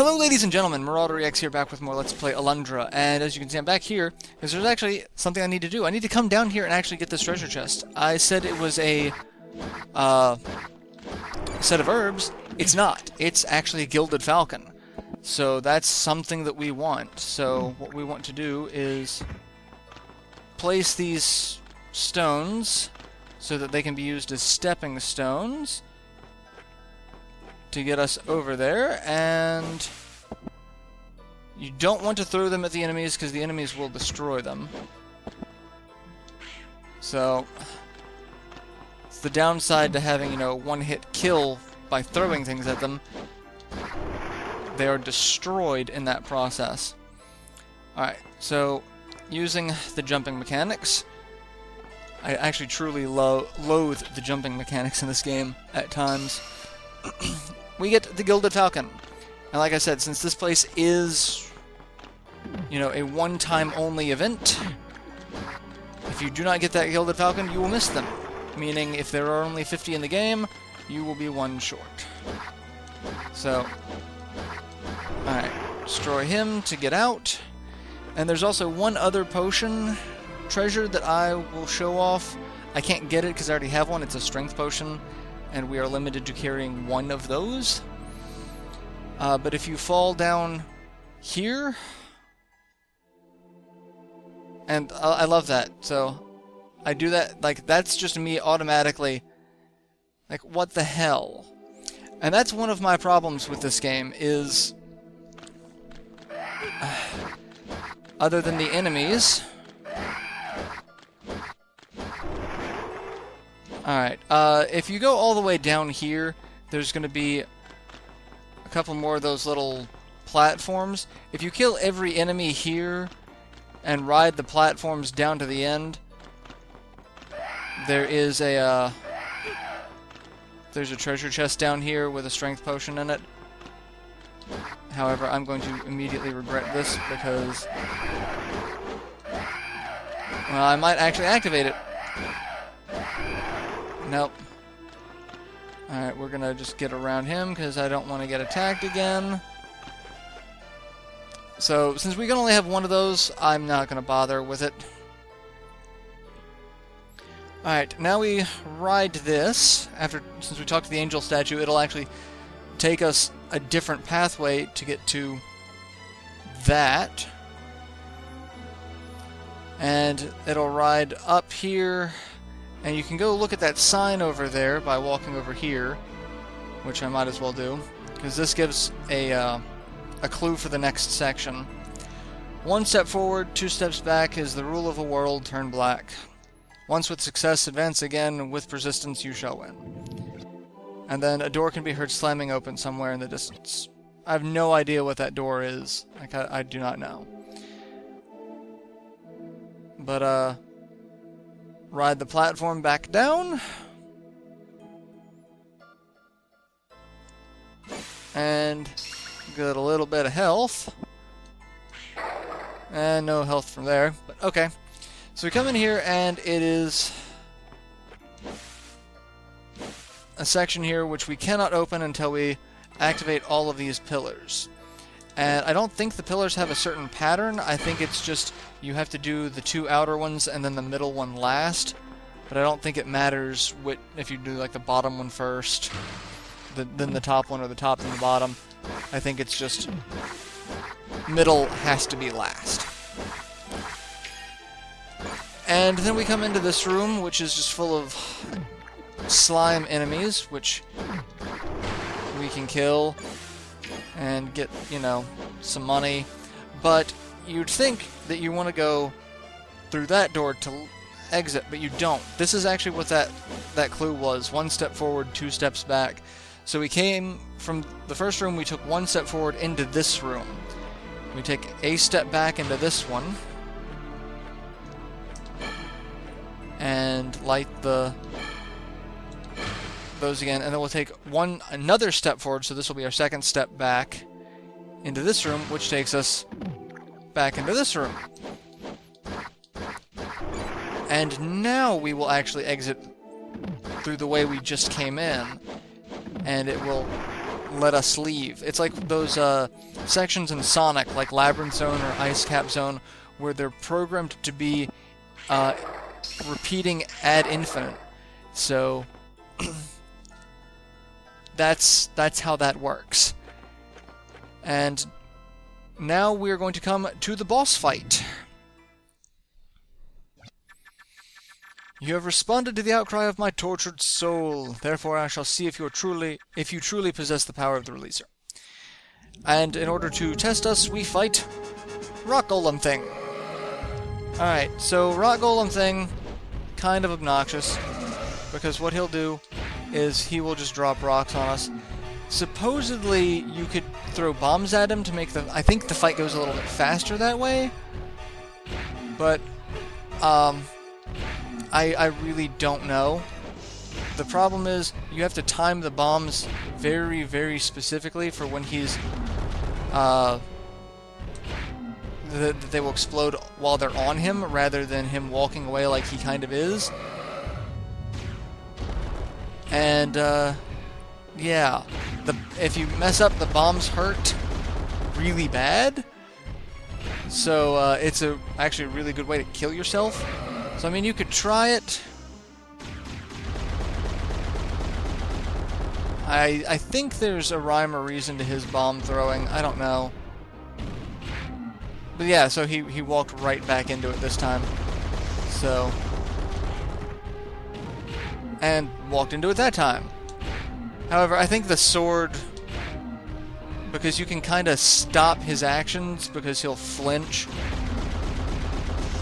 Hello ladies and gentlemen, MarauderEX here, back with more Let's Play Alundra, and as you can see I'm back here, because there's actually something I need to do. I need to come down here and actually get this treasure chest. I said it was a set of herbs. It's not. It's actually a gilded falcon. So that's something that we want. So what we want to do is place these stones so that they can be used as stepping stones to get us over there, and you don't want to throw them at the enemies because the enemies will destroy them. So it's the downside to having, one-hit kill by throwing things at them. They are destroyed in that process. Alright, so using the jumping mechanics, I actually truly loathe the jumping mechanics in this game at times. We get the Gilded Falcon. And like I said, since this place is, a one-time only event, if you do not get that Gilded Falcon, you will miss them. Meaning, if there are only 50 in the game, you will be one short. So, alright, destroy him to get out. And there's also one other potion treasure that I will show off. I can't get it because I already have one. It's a strength potion, and we are limited to carrying one of those. But if you fall down here, and I love that, so I do that, that's just me automatically, what the hell? And that's one of my problems with this game, is, other than the enemies. Alright, if you go all the way down here, there's going to be a couple more of those little platforms. If you kill every enemy here and ride the platforms down to the end, there is there's a treasure chest down here with a strength potion in it. However, I'm going to immediately regret this because, well, I might actually activate it. Nope. Alright, we're gonna just get around him because I don't want to get attacked again. So, since we can only have one of those, I'm not gonna bother with it. Alright, now we ride this. Since we talked to the angel statue, it'll actually take us a different pathway to get to that. And it'll ride up here. And you can go look at that sign over there by walking over here, which I might as well do, because this gives a clue for the next section. 1 step forward, 2 steps back is the rule of a world turned black. Once with success, advance again, with persistence you shall win. And then a door can be heard slamming open somewhere in the distance. I have no idea what that door is. I do not know. But, ride the platform back down. And get a little bit of health. And no health from there, but okay. So we come in here and it is a section here which we cannot open until we activate all of these pillars. And I don't think the pillars have a certain pattern. I think it's just you have to do the 2 outer ones and then the middle one last. But I don't think it matters if you do the bottom one first, then the top one, or the top and the bottom. I think it's just middle has to be last. And then we come into this room, which is just full of slime enemies, which we can kill and get, some money. But you'd think that you want to go through that door to exit, but you don't. This is actually what that clue was. 1 step forward, 2 steps back. So we came from the first room, we took 1 step forward into this room. We take a step back into this one. And light those again, and then we'll take another step forward, so this will be our 2nd step back into this room, which takes us back into this room. And now we will actually exit through the way we just came in, and it will let us leave. It's like those sections in Sonic, like Labyrinth Zone or Ice Cap Zone, where they're programmed to be repeating ad infinitum. So that's how that works. And now we're going to come to the boss fight. You have responded to the outcry of my tortured soul. Therefore, I shall see if you truly possess the power of the releaser. And in order to test us, we fight Rock Golem Thing. Alright, so Rock Golem Thing, kind of obnoxious, because what he'll do is he will just drop rocks on us. Supposedly, you could throw bombs at him to make I think the fight goes a little bit faster that way. But, I really don't know. The problem is, you have to time the bombs very, very specifically for when he's, that they will explode while they're on him, rather than him walking away like he kind of is. And, yeah. If you mess up, the bombs hurt really bad. So, it's actually a really good way to kill yourself. So, I mean, you could try it. I think there's a rhyme or reason to his bomb throwing. I don't know. But yeah, so he walked right back into it this time. So... and walked into it that time. However, I think the sword... because you can kind of stop his actions because he'll flinch.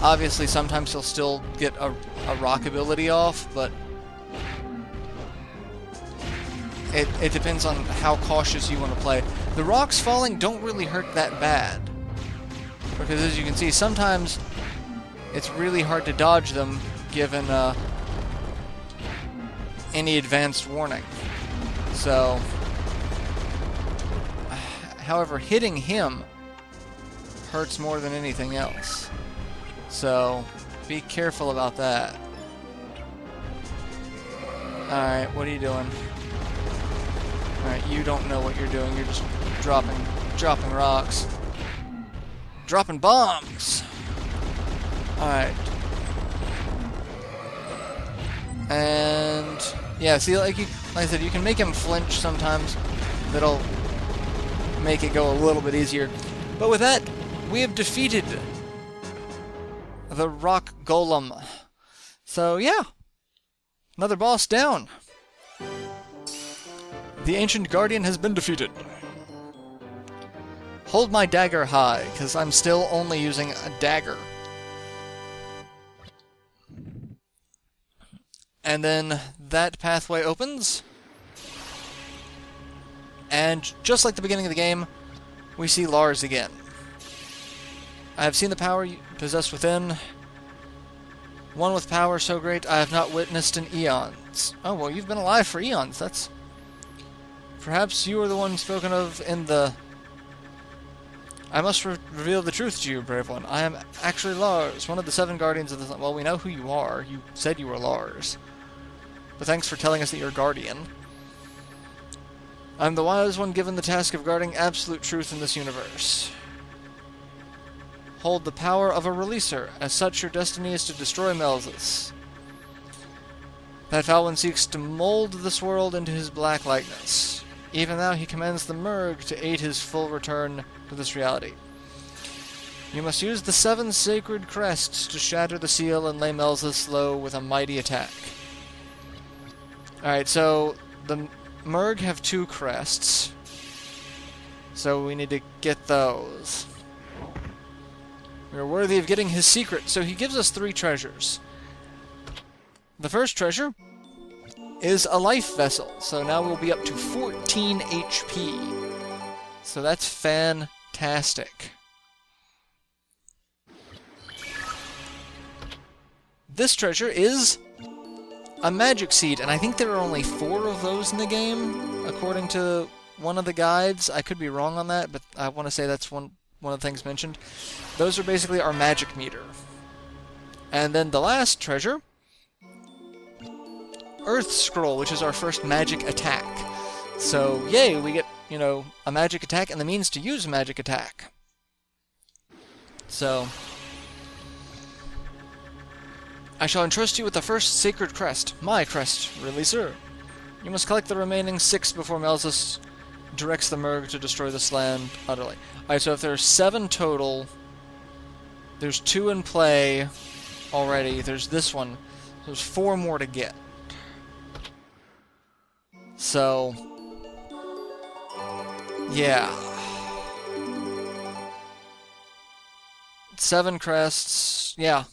Obviously, sometimes he'll still get a rock ability off, but... It depends on how cautious you want to play. The rocks falling don't really hurt that bad. Because as you can see, sometimes it's really hard to dodge them given any advanced warning. So, however, hitting him hurts more than anything else. So, be careful about that. Alright, what are you doing? Alright, you don't know what you're doing. You're just dropping rocks. Dropping bombs! Alright. And... yeah, see, like I said, you can make him flinch sometimes. That'll make it go a little bit easier. But with that, we have defeated the Rock Golem. So, yeah. Another boss down. The Ancient Guardian has been defeated. Hold my dagger high, because I'm still only using a dagger. And then that pathway opens. And just like the beginning of the game, we see Lars again. I have seen the power possessed within. One with power so great I have not witnessed in eons. Oh, well, you've been alive for eons. That's... perhaps you are the one spoken of in the... I must reveal the truth to you, brave one. I am actually Lars, one of the 7 guardians of the... well, we know who you are. You said you were Lars. But thanks for telling us that you're guardian. I'm the wise one given the task of guarding absolute truth in this universe. Hold the power of a releaser. As such, your destiny is to destroy Melzus. That foul one seeks to mold this world into his black likeness. Even now, he commands the Merg to aid his full return to this reality. You must use the 7 sacred crests to shatter the seal and lay Melzus low with a mighty attack. Alright, so the Merg have 2 crests. So we need to get those. We are worthy of getting his secret, so he gives us 3 treasures. The first treasure is a life vessel, so now we'll be up to 14 HP. So that's fantastic. This treasure is a magic seed, and I think there are only 4 of those in the game, according to one of the guides. I could be wrong on that, but I want to say that's one of the things mentioned. Those are basically our magic meter. And then the last treasure, Earth Scroll, which is our first magic attack. So, yay, we get you know, a magic attack and the means to use a magic attack. So, I shall entrust you with the first sacred crest, my crest, really, sir. You must collect the remaining 6 before Melzus directs the Merg to destroy this land utterly. Alright, so if there's 7 total, there's 2 in play already, there's this one, there's 4 more to get. So, yeah. 7 crests, yeah.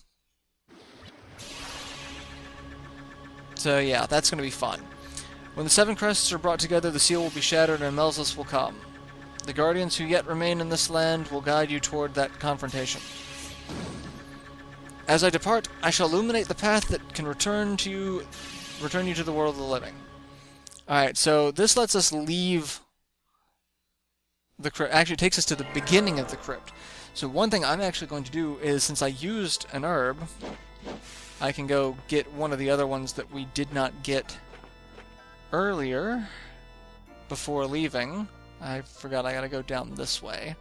So yeah, that's going to be fun. When the 7 crests are brought together, the seal will be shattered and Melzus will come. The guardians who yet remain in this land will guide you toward that confrontation. As I depart, I shall illuminate the path that can return you to the world of the living. Alright, so this lets us leave the crypt. Actually, it takes us to the beginning of the crypt. So one thing I'm actually going to do is, since I used an herb, I can go get one of the other ones that we did not get earlier before leaving. I forgot I gotta go down this way.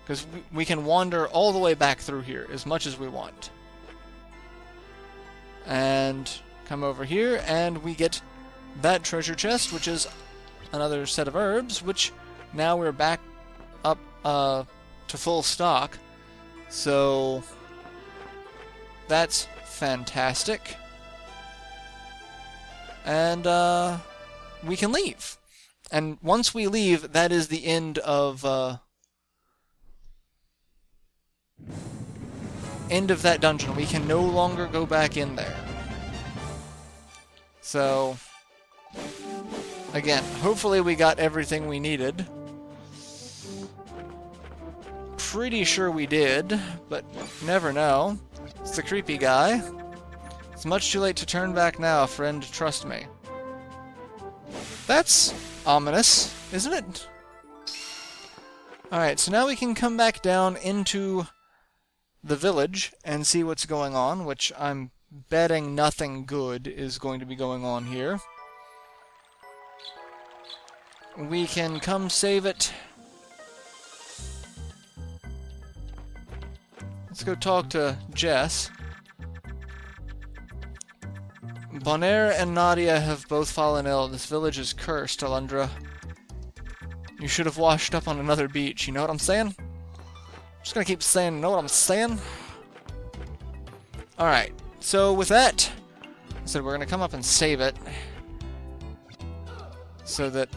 Because we can wander all the way back through here as much as we want. And come over here and we get that treasure chest, which is another set of herbs, which now we're back up to full stock. So that's fantastic. And we can leave. And once we leave, that is the end of that dungeon. We can no longer go back in there. So, again, hopefully we got everything we needed. Pretty sure we did, but never know. It's the creepy guy. It's much too late to turn back now, friend, trust me. That's ominous, isn't it? Alright, so now we can come back down into the village and see what's going on, which I'm betting nothing good is going to be going on here. We can come save it. Let's go talk to Jess. Bonaire and Nadia have both fallen ill. This village is cursed, Alundra. You should have washed up on another beach, you know what I'm saying? I'm just gonna keep saying, you know what I'm saying? Alright, so with that, I said we're gonna come up and save it. So that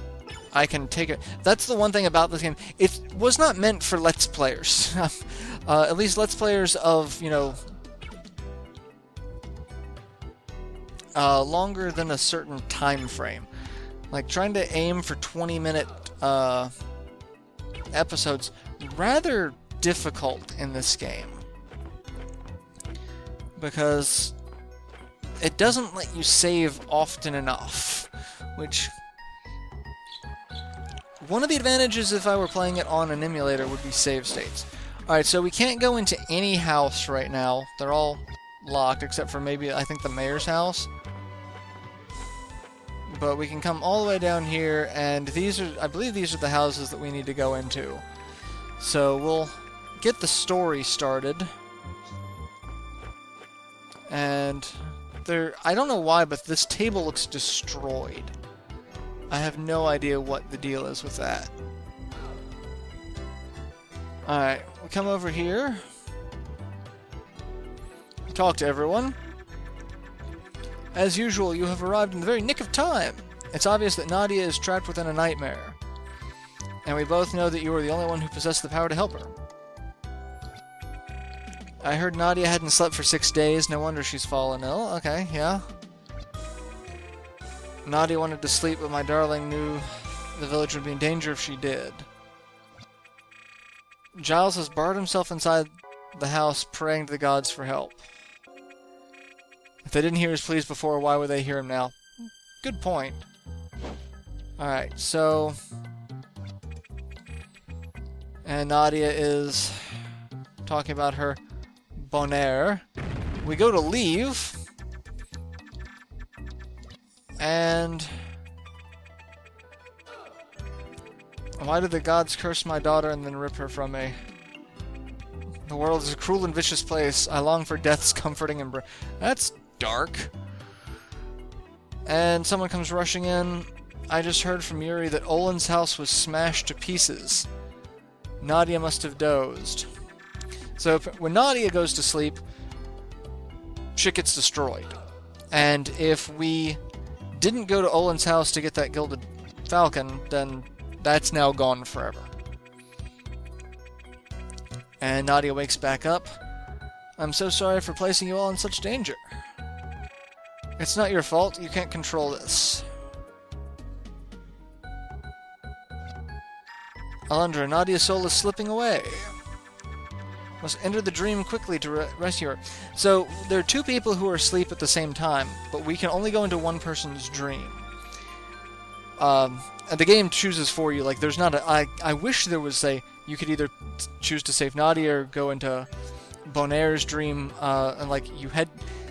I can take it. That's the one thing about this game. It was not meant for Let's Players. At least Let's Players of, you know, longer than a certain time frame. Like, trying to aim for 20-minute episodes, rather difficult in this game. Because it doesn't let you save often enough, which... One of the advantages if I were playing it on an emulator would be save states. Alright, so we can't go into any house right now. They're all locked, except for maybe, I think, the mayor's house. But we can come all the way down here, and these are, I believe these are the houses that we need to go into. So we'll get the story started. And there, I don't know why, but this table looks destroyed. I have no idea what the deal is with that. Alright, we come over here. Talk to everyone. As usual, you have arrived in the very nick of time. It's obvious that Nadia is trapped within a nightmare. And we both know that you are the only one who possesses the power to help her. I heard Nadia hadn't slept for 6 days. No wonder she's fallen ill. Okay, yeah. Nadia wanted to sleep, but my darling knew the village would be in danger if she did. Giles has barred himself inside the house, praying to the gods for help. If they didn't hear his pleas before, why would they hear him now? Good point. Alright, so... And Nadia is talking about her Bonaire. We go to leave. And... Why did the gods curse my daughter and then rip her from me? The world is a cruel and vicious place. I long for death's comforting embrace. That's dark. And someone comes rushing in. I just heard from Yuri that Olin's house was smashed to pieces. Nadia must have dozed. So when Nadia goes to sleep, shit gets destroyed. And if we didn't go to Olin's house to get that gilded falcon, then that's now gone forever. And Nadia wakes back up. I'm so sorry for placing you all in such danger. It's not your fault. You can't control this. Alundra, Nadia's soul is slipping away. Must enter the dream quickly to rescue her. So, there are two people who are asleep at the same time, but we can only go into one person's dream. And the game chooses for you. Like, there's not a... I wish there was a... You could either choose to save Nadia or go into Bonaire's dream, and, like, you had...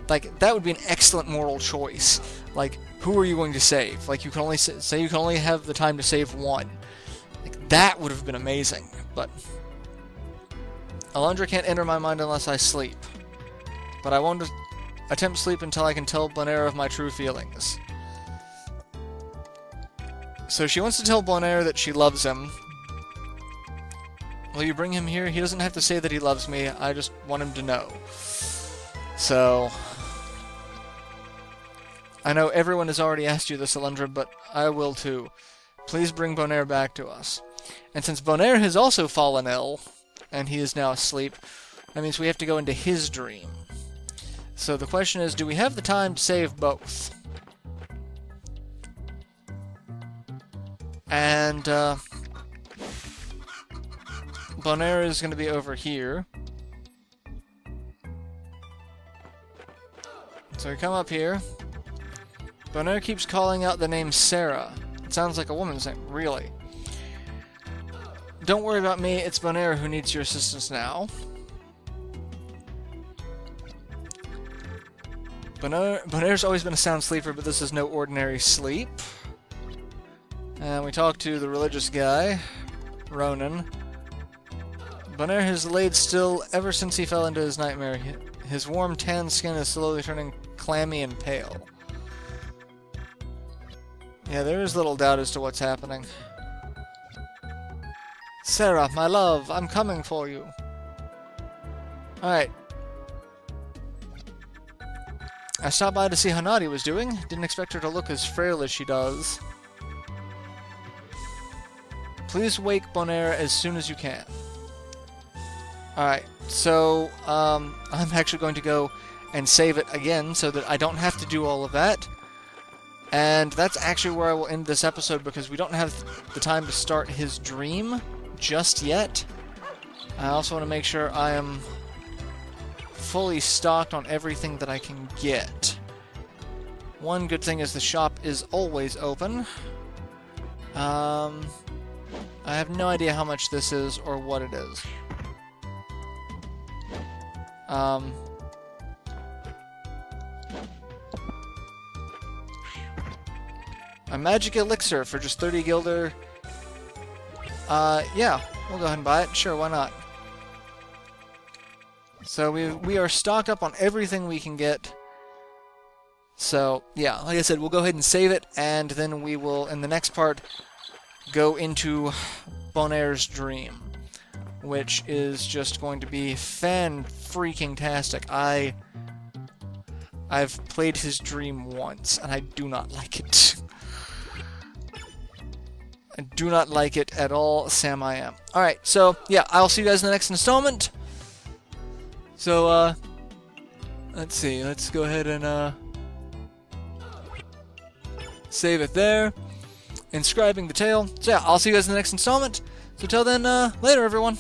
Like, that would be an excellent moral choice. Like, who are you going to save? Like, you can only... Say you can only have the time to save one. Like, that would have been amazing, but... Alundra can't enter my mind unless I sleep. But I won't attempt sleep until I can tell Bonaire of my true feelings. So she wants to tell Bonaire that she loves him. Will you bring him here? He doesn't have to say that he loves me. I just want him to know. So... I know everyone has already asked you this, Alundra, but I will too. Please bring Bonaire back to us. And since Bonaire has also fallen ill... and he is now asleep, that means we have to go into his dream. So the question is, do we have the time to save both? And, Bonaire is going to be over here. So we come up here. Bonaire keeps calling out the name Sarah. It sounds like a woman's name, really. Don't worry about me, it's Bonaire who needs your assistance now. Bonaire's always been a sound sleeper, but this is no ordinary sleep. And we talk to the religious guy, Ronan. Bonaire has laid still ever since he fell into his nightmare. His warm tan skin is slowly turning clammy and pale. Yeah, there is little doubt as to what's happening. Sarah, my love, I'm coming for you. Alright. I stopped by to see how Nadia was doing. Didn't expect her to look as frail as she does. Please wake Bonaire as soon as you can. Alright, so, I'm actually going to go and save it again so that I don't have to do all of that. And that's actually where I will end this episode because we don't have the time to start his dream just yet. I also want to make sure I am fully stocked on everything that I can get. One good thing is the shop is always open. I have no idea how much this is or what it is. A magic elixir for just 30 gilder. Yeah, we'll go ahead and buy it. Sure, why not? So we are stocked up on everything we can get. So, yeah, like I said, we'll go ahead and save it, and then we will, in the next part, go into Bonaire's dream, which is just going to be fan-freaking-tastic. I've played his dream once, and I do not like it. I do not like it at all, Sam I am. Alright, so, yeah, I'll see you guys in the next installment. So, let's see, let's go ahead and, save it there. Inscribing the tale. So, yeah, I'll see you guys in the next installment. So, till then, later, everyone.